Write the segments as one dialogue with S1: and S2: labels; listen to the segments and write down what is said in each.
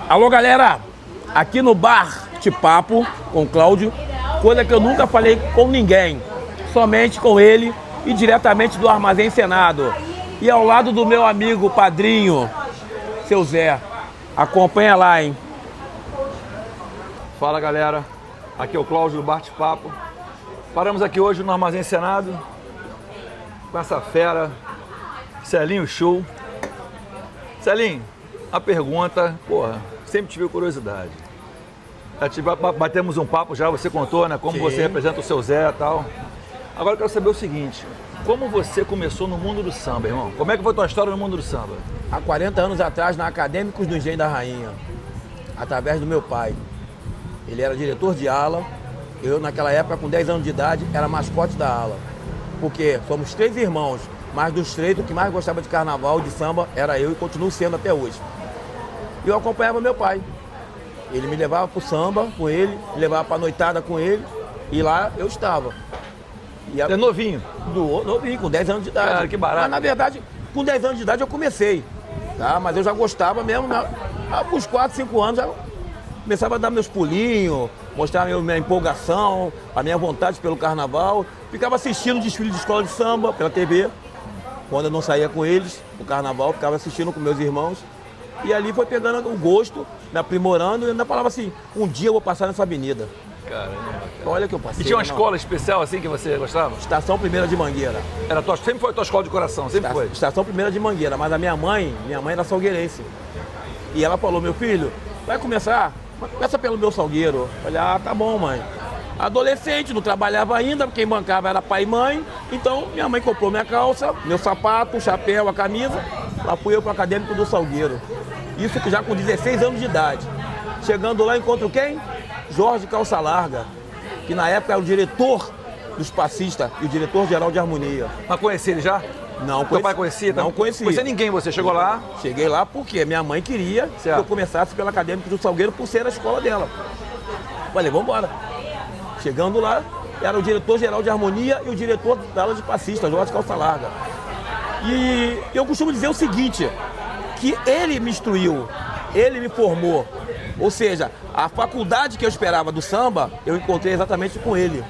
S1: Alô, galera! Aqui no Bar de Papo com o Cláudio, coisa que eu nunca falei com ninguém, somente com ele e diretamente do Armazém Senado. E ao lado do meu amigo padrinho, seu Zé. Acompanha lá, hein?
S2: Fala, galera. Aqui é o Cláudio do Bar de Papo. Paramos aqui hoje no Armazém Senado com essa fera, Celinho Show. Celinho, a pergunta, porra, sempre tive curiosidade. Batemos um papo já, você contou, né? Como
S1: Sim.
S2: Você representa o seu Zé e tal. Agora eu quero saber o seguinte, como você começou no mundo do samba, irmão? Como é que foi a tua história no mundo do samba?
S1: Há 40 anos atrás, na Acadêmicos do Engenho da Rainha, através do meu pai. Ele era diretor de ala, eu naquela época, com 10 anos de idade, era mascote da ala. Porque somos 3 irmãos, mas dos 3, o que mais gostava de carnaval, de samba, era eu e continuo sendo até hoje. E eu acompanhava meu pai. Ele me levava pro samba com ele, me levava pra noitada com ele, e lá eu estava. E
S2: É novinho?
S1: Novinho, com 10 anos de idade.
S2: Cara, que barato.
S1: Mas na verdade, com 10 anos de idade eu comecei, tá? Mas eu já gostava mesmo, uns 4, 5 anos já começava a dar meus pulinhos, mostrar minha empolgação, a minha vontade pelo carnaval. Ficava assistindo desfile de escola de samba pela TV. Quando eu não saía com eles, no carnaval, ficava assistindo com meus irmãos. E ali foi pegando o gosto, me aprimorando, e ainda falava assim, um dia eu vou passar nessa avenida.
S2: Caramba, cara.
S1: Olha que eu passei.
S2: E tinha uma
S1: né, não?
S2: escola especial assim que você gostava?
S1: Estação Primeira de Mangueira.
S2: Sempre foi a tua escola de coração, sempre foi?
S1: Estação Primeira de Mangueira, mas a minha mãe era salgueirense. E ela falou, meu filho, vai começar? Começa pelo meu salgueiro. Eu falei, tá bom, mãe. Adolescente, não trabalhava ainda, quem bancava era pai e mãe. Então, minha mãe comprou minha calça, meu sapato, o chapéu, a camisa. Lá fui eu pro Acadêmico do Salgueiro. Isso já com 16 anos de idade. Chegando lá, encontro quem? Jorge Calça Larga, que na época era o diretor dos passistas e o diretor-geral de harmonia.
S2: Mas conhecia ele já?
S1: Não,
S2: Teu pai conhecia?
S1: Não conhecia.
S2: Conhecia ninguém, você chegou lá?
S1: Cheguei lá porque minha mãe queria que eu começasse pelo Acadêmico do Salgueiro por ser a escola dela. Falei, vamos embora. Chegando lá, era o diretor-geral de harmonia e o diretor da aula de passista, Jorge Calça Larga. E eu costumo dizer o seguinte, que ele me instruiu, ele me formou. Ou seja, a faculdade que eu esperava do samba, eu encontrei exatamente com ele.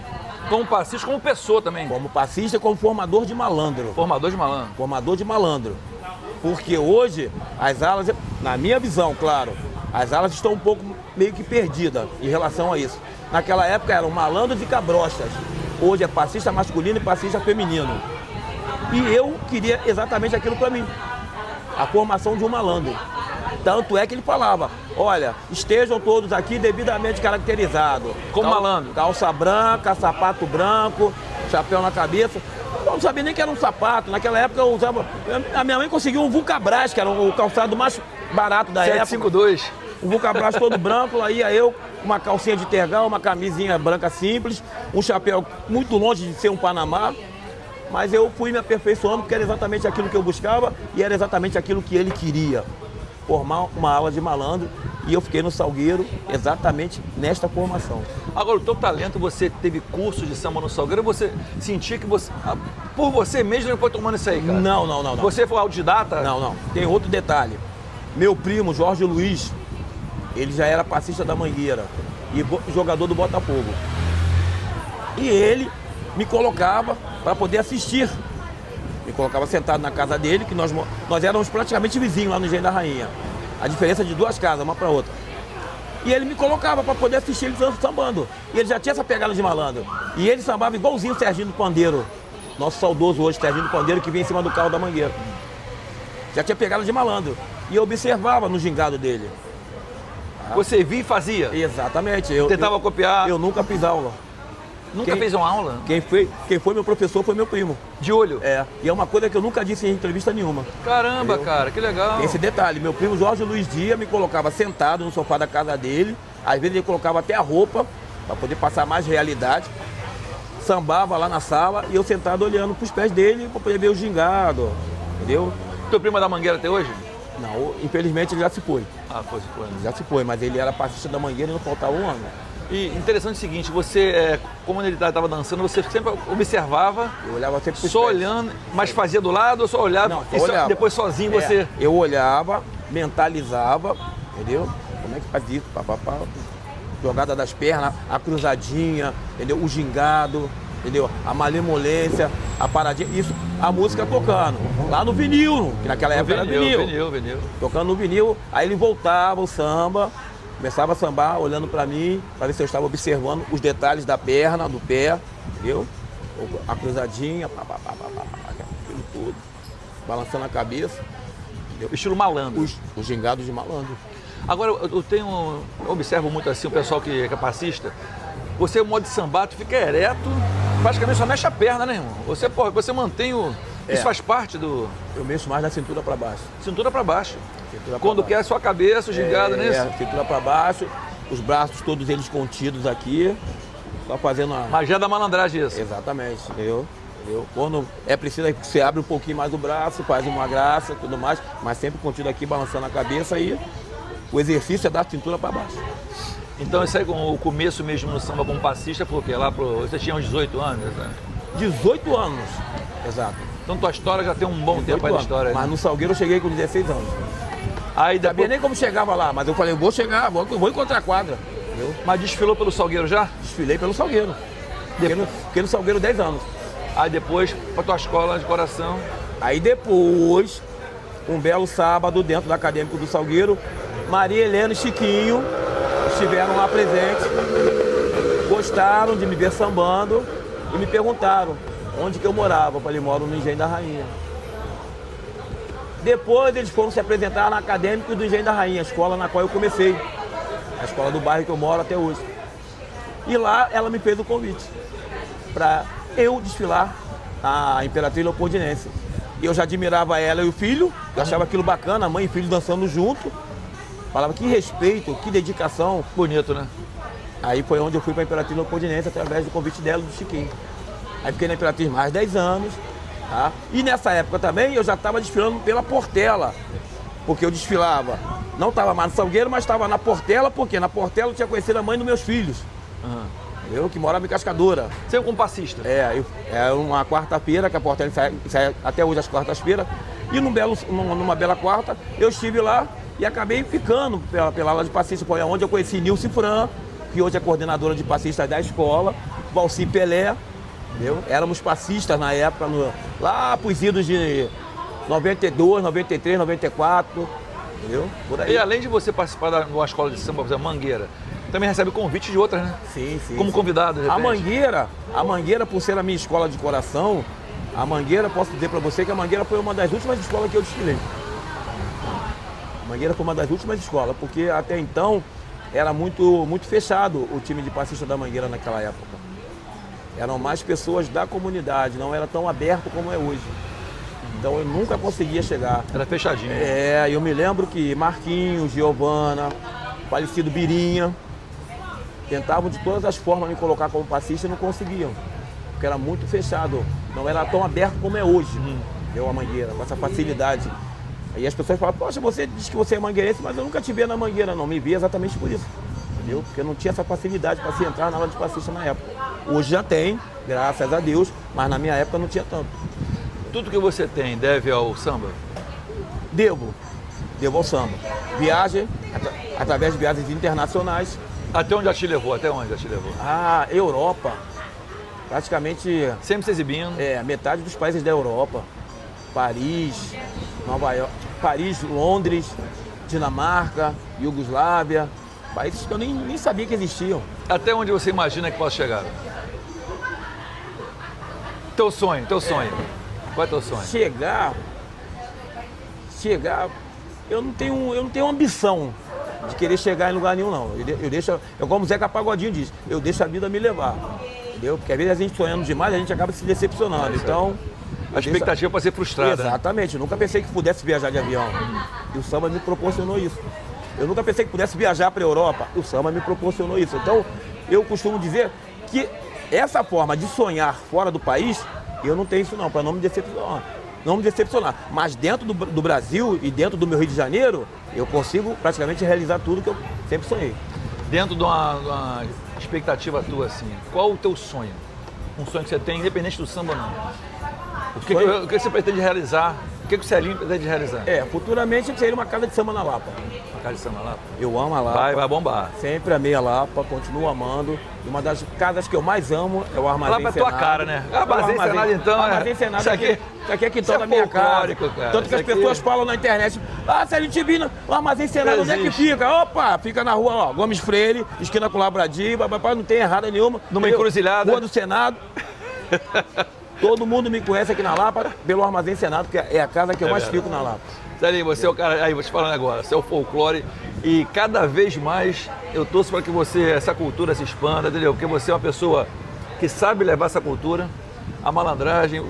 S2: Como passista, como pessoa também?
S1: Como passista e como formador de malandro.
S2: Formador de malandro?
S1: Formador de malandro. Porque hoje, as alas, na minha visão, claro, as alas estão um pouco meio que perdidas em relação a isso. Naquela época eram malandros e cabrostas. Hoje é passista masculino e passista feminino. E eu queria exatamente aquilo para mim. A formação de um malandro. Tanto é que ele falava, olha, estejam todos aqui devidamente caracterizados.
S2: Como malandro?
S1: Calça branca, sapato branco, chapéu na cabeça. Eu não sabia nem que era um sapato. Naquela época eu usava... A minha mãe conseguiu um Vulcabras, que era o calçado mais barato da época.
S2: 752.
S1: O Vulcabras todo branco, lá ia eu, uma calcinha de tergal, uma camisinha branca simples, um chapéu muito longe de ser um Panamá. Mas eu fui me aperfeiçoando porque era exatamente aquilo que eu buscava e era exatamente aquilo que ele queria. Formar uma aula de malandro e eu fiquei no Salgueiro exatamente nesta formação.
S2: Agora, o teu talento, você teve curso de samba no Salgueiro, você sentia que você, por você mesmo, não foi tomando isso aí, cara?
S1: Não.
S2: Você foi autodidata?
S1: Não. Tem outro detalhe. Meu primo, Jorge Luiz, ele já era passista da Mangueira e jogador do Botafogo. E ele me colocava para poder assistir. Me colocava sentado na casa dele, que nós éramos praticamente vizinhos lá no Engenho da Rainha. A diferença de 2 casas, uma para outra. E ele me colocava para poder assistir ele sambando. E ele já tinha essa pegada de malandro. E ele sambava igualzinho o Serginho do Pandeiro. Nosso saudoso hoje, Serginho do Pandeiro, que vinha em cima do carro da Mangueira. Já tinha pegada de malandro. E eu observava no gingado dele.
S2: Você via e fazia?
S1: Exatamente.
S2: Tentava copiar?
S1: Eu nunca fiz aula.
S2: Nunca fez uma aula?
S1: Quem foi meu professor foi meu primo.
S2: De olho?
S1: É. E é uma coisa que eu nunca disse em entrevista nenhuma.
S2: Caramba, cara, que legal.
S1: Esse detalhe, meu primo Jorge Luiz Dias me colocava sentado no sofá da casa dele. Às vezes ele colocava até a roupa, para poder passar mais realidade. Sambava lá na sala e eu sentado olhando pros pés dele para poder ver o gingado. Entendeu?
S2: Teu primo é da Mangueira até hoje?
S1: Não, infelizmente ele já se foi.
S2: Se foi.
S1: Já se foi, mas ele era passista da Mangueira e não faltava um ano.
S2: E interessante o seguinte, você, como ele estava dançando, você sempre observava,
S1: Eu olhava sempre pros
S2: só
S1: pés.
S2: olhando, mas fazia do lado ou só olhava?
S1: Não,
S2: E
S1: olhava.
S2: depois sozinho você...
S1: Eu olhava, mentalizava, entendeu? como é que faz isso, papapá. Jogada das pernas, a cruzadinha, entendeu? O gingado, entendeu? A malemolência, a paradinha, isso, a música tocando. Lá no vinil, que naquela época era vinil. Tocando no vinil, aí ele voltava o samba, começava a sambar, olhando pra mim, pra ver se eu estava observando os detalhes da perna, do pé, entendeu? A cruzadinha, aquilo tudo, balançando a cabeça. Entendeu?
S2: Estilo malandro.
S1: Os gingados de malandro.
S2: Agora, eu observo muito assim o pessoal que é passista. Você, no modo de sambar, tu fica ereto, praticamente só mexe a perna, né, irmão? Você mantém o... Isso faz parte do...
S1: Eu mexo mais da cintura pra baixo.
S2: Cintura pra baixo.
S1: Cintura
S2: Quando
S1: pra
S2: quer a sua cabeça, o gingado, né?
S1: Cintura pra baixo, os braços todos eles contidos aqui, só fazendo a...
S2: Magia da malandragem isso.
S1: Exatamente, entendeu? Quando é preciso, aí você abre um pouquinho mais o braço, faz uma graça e tudo mais, mas sempre contido aqui, balançando a cabeça e o exercício é da cintura para baixo.
S2: Então isso aí com o começo mesmo no samba como passista, porque você tinha uns 18 anos, né?
S1: 18 anos, exato.
S2: Então tua história já tem um bom tempo aí de história.
S1: Mas no Salgueiro eu cheguei com 16 anos.
S2: Aí
S1: depois... Sabia nem como chegava lá, mas eu falei, vou chegar, vou encontrar a quadra. Entendeu?
S2: Mas desfilou pelo Salgueiro já?
S1: Desfilei pelo Salgueiro. Fiquei no Salgueiro 10 anos.
S2: Aí depois, pra tua escola de coração?
S1: Aí depois, um belo sábado, dentro do Acadêmico do Salgueiro, Maria Helena e Chiquinho estiveram lá presentes, gostaram de me ver sambando e me perguntaram onde que eu morava. Eu falei, moro no Engenho da Rainha. Depois eles foram se apresentar na Acadêmico do Engenho da Rainha, a escola na qual eu comecei, a escola do bairro que eu moro até hoje. E lá ela me fez o convite para eu desfilar a Imperatriz Leopoldinense. E eu já admirava ela e o filho, eu achava aquilo bacana, a mãe e filho dançando junto. Falava que respeito, que dedicação.
S2: Bonito, né?
S1: Aí foi onde eu fui para a Imperatriz Leopoldinense através do convite dela, do Chiquinho. Aí fiquei na Imperatriz mais 10 anos. Tá? E nessa época também eu já estava desfilando pela Portela. Porque eu desfilava, não estava mais no Salgueiro, mas estava na Portela, porque na Portela eu tinha conhecido a mãe dos meus filhos. Eu que morava em Cascadura.
S2: Sempre como passista?
S1: É uma quarta-feira, que a Portela sai até hoje às quartas-feiras. E numa bela quarta, eu estive lá e acabei ficando pela aula de passista, foi onde eu conheci Nilce Fran, que hoje é coordenadora de passistas da escola, Valci Pelé, entendeu? Éramos passistas na época, lá pros idos de 92, 93, 94, entendeu? Por aí.
S2: E além de você participar de uma escola de samba, por exemplo, Mangueira, também recebe convite de outras, né?
S1: Sim.
S2: Como convidado, de repente.
S1: A Mangueira, por ser a minha escola de coração, a Mangueira, posso dizer para você que a Mangueira foi uma das últimas escolas que eu desfilei. A Mangueira foi uma das últimas escolas, porque até então era muito fechado o time de passista da Mangueira naquela época. Eram mais pessoas da comunidade, não era tão aberto como é hoje. Então eu nunca conseguia chegar.
S2: Era fechadinho.
S1: Eu me lembro que Marquinhos, Giovana, falecido Birinha, tentavam de todas as formas me colocar como passista e não conseguiam. Porque era muito fechado, não era tão aberto como é hoje, a Mangueira, com essa facilidade. Aí as pessoas falam, poxa, você diz que você é mangueirense, mas eu nunca te vi na Mangueira, não. Me vi exatamente por isso, entendeu? Porque não tinha essa facilidade para se entrar na aula de passista na época. Hoje já tem, graças a Deus, mas na minha época não tinha tanto.
S2: Tudo que você tem deve ao samba?
S1: Devo ao samba. Viagem, através de viagens internacionais.
S2: Até onde já te levou?
S1: Europa. Praticamente...
S2: Sempre se exibindo?
S1: Metade dos países da Europa. Paris, Nova York, Londres, Dinamarca, Iugoslávia. Países que eu nem sabia que existiam.
S2: Até onde você imagina que possa chegar? Teu sonho. Qual é teu sonho?
S1: Chegar, eu não tenho ambição de querer chegar em lugar nenhum, não. Eu como o Zeca Pagodinho diz, eu deixo a vida me levar. Entendeu? Porque às vezes a gente sonhando demais, a gente acaba se decepcionando. Então,
S2: a expectativa pode ser frustrada.
S1: Exatamente. Eu nunca pensei que pudesse viajar de avião. E o samba me proporcionou isso. Eu nunca pensei que pudesse viajar para a Europa. E o samba me proporcionou isso. Então, eu costumo dizer que essa forma de sonhar fora do país, eu não tenho isso não, para não me decepcionar. Mas dentro do Brasil e dentro do meu Rio de Janeiro, eu consigo praticamente realizar tudo que eu sempre sonhei.
S2: Dentro de uma expectativa tua, assim, qual o teu sonho? Um sonho que você tem, independente do samba ou não? O que você pretende realizar? O que o Celinho pretende realizar?
S1: Futuramente seria uma casa de samba na Lapa.
S2: casa de samba Lapa?
S1: Eu amo a Lapa.
S2: Vai bombar.
S1: Sempre amei a Lapa, continuo amando. E uma das casas que eu mais amo é o Armazém
S2: Lapa é
S1: Senado.
S2: tua cara, né? Armazém Senado, então,
S1: Armazém Senado,
S2: isso aqui
S1: é quintal
S2: isso
S1: da
S2: é
S1: minha casa.
S2: folclórico, cara.
S1: Tanto que as
S2: Isso aqui-
S1: pessoas falam na internet, Celinho Tibino, o Armazém Senado, onde é que
S2: existe.
S1: fica? Opa, fica na rua, ó, Gomes Freire, esquina com Labradiba, papai, não tem errada nenhuma.
S2: Numa encruzilhada.
S1: Rua do Senado. Todo mundo me conhece aqui na Lapa pelo Armazém Senado, que é a casa que eu mais fico na Lapa.
S2: Celinho, você é o cara, aí vou te falando agora, você é o folclore e cada vez mais eu torço para que essa cultura se expanda, entendeu? Porque você é uma pessoa que sabe levar essa cultura, a malandragem,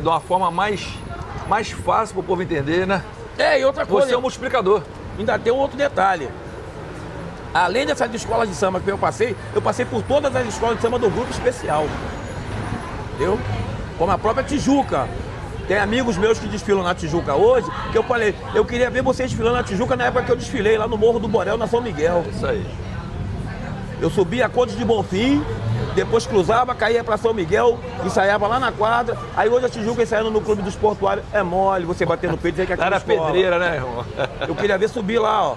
S2: de uma forma mais fácil para o povo entender, né?
S1: E outra coisa,
S2: Você é um multiplicador.
S1: ainda tem um outro detalhe. Além dessas escolas de samba que eu passei por todas as escolas de samba do Grupo Especial. Entendeu? Como a própria Tijuca. Tem amigos meus que desfilam na Tijuca hoje, que eu falei, eu queria ver vocês desfilando na Tijuca na época que eu desfilei, lá no Morro do Borel, na São Miguel.
S2: Isso aí.
S1: Eu subia a Conde de Bonfim, depois cruzava, caía pra São Miguel, ensaiava lá na quadra. Aí hoje a Tijuca ensaiando no Clube dos Portuários, é mole, você bater no peito e dizer que aqui
S2: Era
S1: é escola.
S2: pedreira, né, irmão?
S1: Eu queria ver subir lá, ó.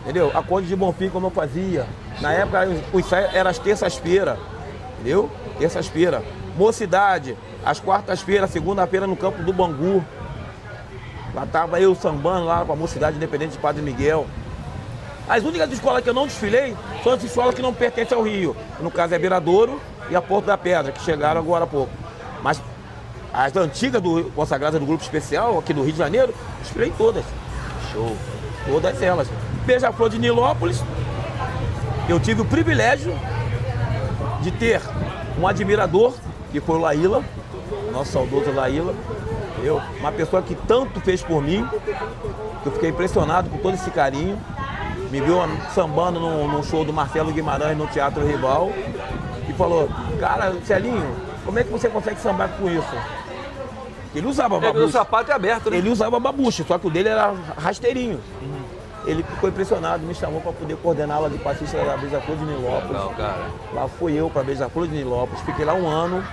S1: Entendeu? A Conde de Bonfim, como eu fazia. Na época, o ensaio era às terças-feiras. Entendeu? Terças-feiras. Mocidade, às quartas-feiras, segunda-feira no campo do Bangu. Lá tava eu sambando lá com a Mocidade Independente de Padre Miguel. As únicas escolas que eu não desfilei são as escolas que não pertencem ao Rio. No caso é Beiradouro e a Porto da Pedra, que chegaram agora há pouco. Mas as antigas consagradas do Grupo Especial, aqui do Rio de Janeiro, desfilei todas.
S2: Show.
S1: Todas elas. Beija-Flor de Nilópolis, eu tive o privilégio de ter um admirador, que foi o Laíla, nosso saudoso Laíla. Uma pessoa que tanto fez por mim, que eu fiquei impressionado com todo esse carinho. Me viu sambando num show do Marcelo Guimarães no Teatro Rival e falou, cara, Celinho, como é que você consegue sambar com isso? Ele usava babucha.
S2: O sapato é aberto, né?
S1: Ele usava babucha, só que o dele era rasteirinho. Ele ficou impressionado, me chamou para poder coordenar lá de passista da Beija-Flor de Nilópolis.
S2: Não, cara.
S1: Lá fui eu para Beija-Flor de Nilópolis, fiquei lá um ano,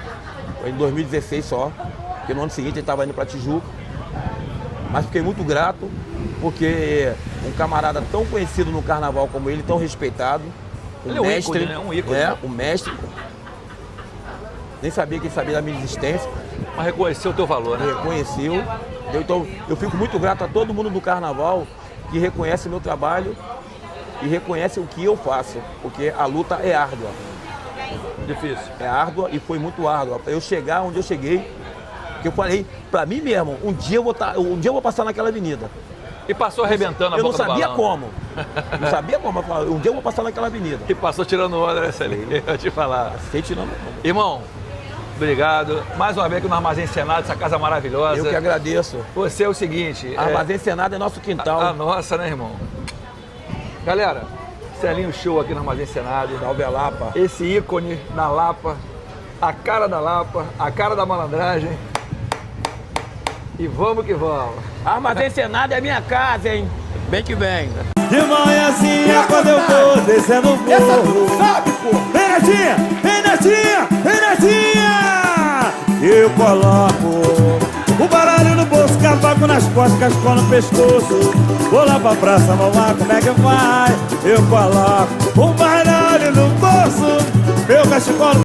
S1: foi em 2016 só, porque no ano seguinte ele estava indo para Tijuca. Mas fiquei muito grato, porque um camarada tão conhecido no carnaval como ele, tão respeitado,
S2: Ele é um ícone, né? Um ícone.
S1: É, o mestre. Nem sabia que ele sabia da minha existência.
S2: Mas reconheceu o teu valor, né?
S1: Reconheceu. Então, eu fico muito grato a todo mundo do carnaval que reconhece o meu trabalho e reconhece o que eu faço, porque a luta é árdua.
S2: Difícil.
S1: É árdua e foi muito árdua. Para eu chegar onde eu cheguei, que eu falei para mim mesmo, um dia eu vou passar naquela avenida.
S2: E passou arrebentando a
S1: Eu não
S2: boca do
S1: sabia
S2: balão.
S1: como. Não sabia como. Eu falei, um dia eu vou passar naquela avenida.
S2: E passou tirando onda, né, Celinho? Eu vou te falar.
S1: Fiquei tirando.
S2: Irmão, obrigado. Mais uma vez aqui no Armazém Senado, essa casa maravilhosa.
S1: Eu que agradeço.
S2: Você é o seguinte...
S1: Armazém Senado é nosso quintal.
S2: A nossa, né, irmão? Galera, Celinho Show aqui no Armazém Senado.
S1: Salve a Lapa.
S2: Esse ícone da Lapa, a cara da Lapa, a cara da malandragem. E vamos que vamos.
S1: Armazém Senado é minha casa, hein? Bem que vem.
S3: De manhãzinha quando eu vou descendo o morro. Sabe, pô? Vem, Netinha! Vem, Netinha! Vem, Netinha! Eu coloco o baralho no bolso, cavaco nas costas, cascol no pescoço. Vou lá pra praça, vamos lá, como é que vai? Eu coloco o baralho no bolso, meu cachecol no